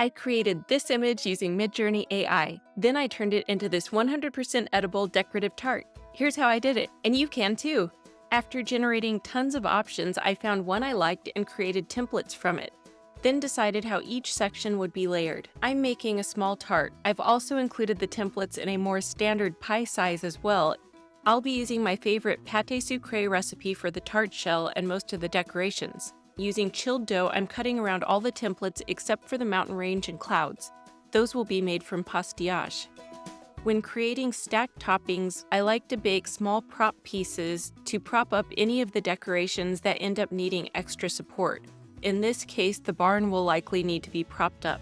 I created this image using Midjourney AI. Then I turned it into this 100% edible decorative tart. Here's how I did it, and you can too. After generating tons of options, I found one I liked and created templates from it. Then decided how each section would be layered. I'm making a small tart. I've also included the templates in a more standard pie size as well. I'll be using my favorite pâte sucrée recipe for the tart shell and most of the decorations. Using chilled dough, I'm cutting around all the templates except for the mountain range and clouds. Those will be made from pastillage. When creating stacked toppings, I like to bake small prop pieces to prop up any of the decorations that end up needing extra support. In this case, the barn will likely need to be propped up.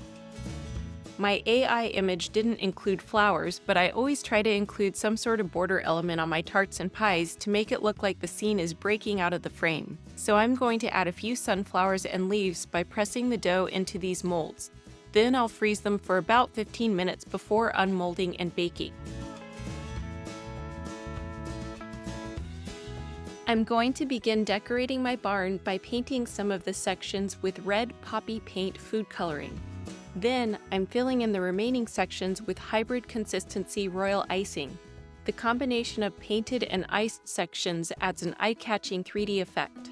My AI image didn't include flowers, but I always try to include some sort of border element on my tarts and pies to make it look like the scene is breaking out of the frame. So I'm going to add a few sunflowers and leaves by pressing the dough into these molds. Then I'll freeze them for about 15 minutes before unmolding and baking. I'm going to begin decorating my barn by painting some of the sections with red poppy paint food coloring. Then, I'm filling in the remaining sections with hybrid consistency royal icing. The combination of painted and iced sections adds an eye-catching 3D effect.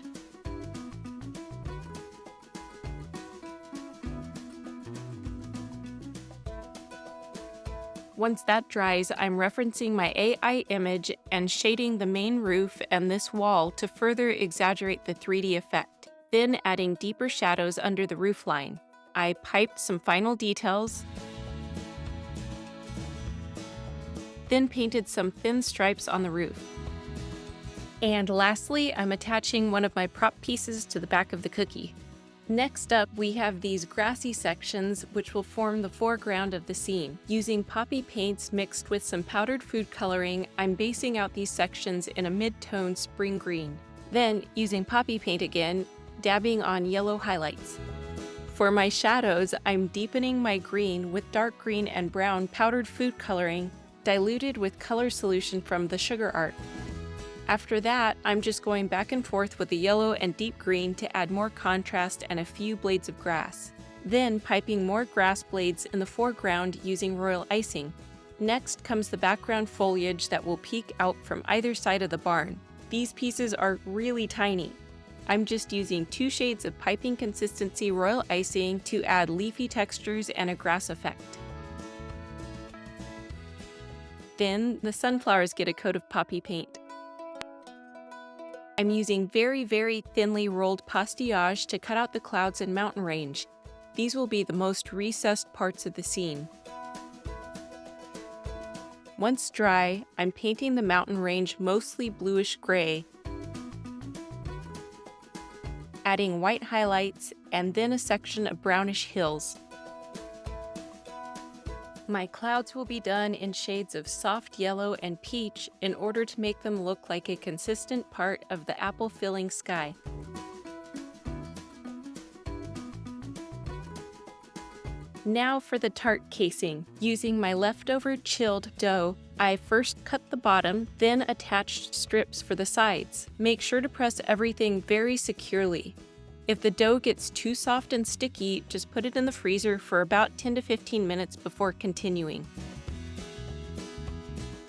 Once that dries, I'm referencing my AI image and shading the main roof and this wall to further exaggerate the 3D effect, then adding deeper shadows under the roofline. I piped some final details, then painted some thin stripes on the roof. And lastly, I'm attaching one of my prop pieces to the back of the cookie. Next up, we have these grassy sections which will form the foreground of the scene. Using poppy paints mixed with some powdered food coloring, I'm basing out these sections in a mid-tone spring green. Then, using poppy paint again, dabbing on yellow highlights. For my shadows, I'm deepening my green with dark green and brown powdered food coloring, diluted with color solution from the Sugar Art. After that, I'm just going back and forth with the yellow and deep green to add more contrast and a few blades of grass. Then piping more grass blades in the foreground using royal icing. Next comes the background foliage that will peek out from either side of the barn. These pieces are really tiny. I'm just using 2 shades of piping consistency royal icing to add leafy textures and a grass effect. Then the sunflowers get a coat of poppy paint. I'm using very, very thinly rolled pastillage to cut out the clouds and mountain range. These will be the most recessed parts of the scene. Once dry, I'm painting the mountain range mostly bluish gray, adding white highlights and then a section of brownish hills. My clouds will be done in shades of soft yellow and peach in order to make them look like a consistent part of the apple-filling sky. Now for the tart casing. Using my leftover chilled dough, I first cut the bottom, then attached strips for the sides. Make sure to press everything very securely. If the dough gets too soft and sticky, just put it in the freezer for about 10 to 15 minutes before continuing.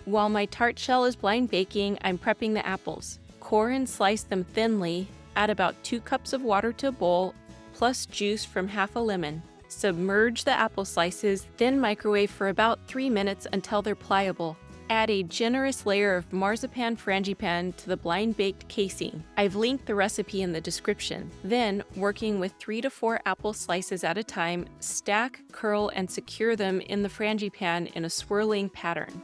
While my tart shell is blind baking, I'm prepping the apples. Core and slice them thinly, add about 2 cups of water to a bowl, plus juice from half a lemon. Submerge the apple slices, then microwave for about 3 minutes until they're pliable. Add a generous layer of marzipan frangipane to the blind-baked casing. I've linked the recipe in the description. Then, working with 3 to 4 apple slices at a time, stack, curl, and secure them in the frangipane in a swirling pattern.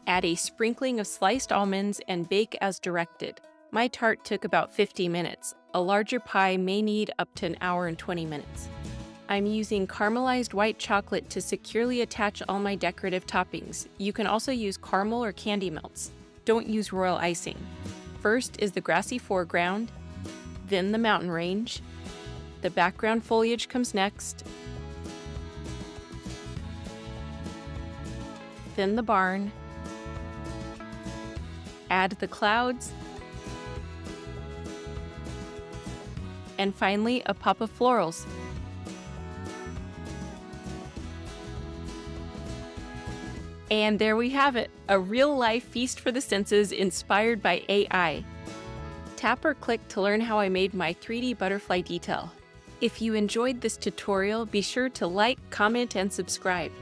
Add a sprinkling of sliced almonds and bake as directed. My tart took about 50 minutes. A larger pie may need up to an hour and 20 minutes. I'm using caramelized white chocolate to securely attach all my decorative toppings. You can also use caramel or candy melts. Don't use royal icing. First is the grassy foreground, then the mountain range. The background foliage comes next, then the barn, add the clouds, and finally, a pop of florals. And there we have it, a real-life feast for the senses inspired by AI. Tap or click to learn how I made my 3D butterfly detail. If you enjoyed this tutorial, be sure to like, comment, and subscribe.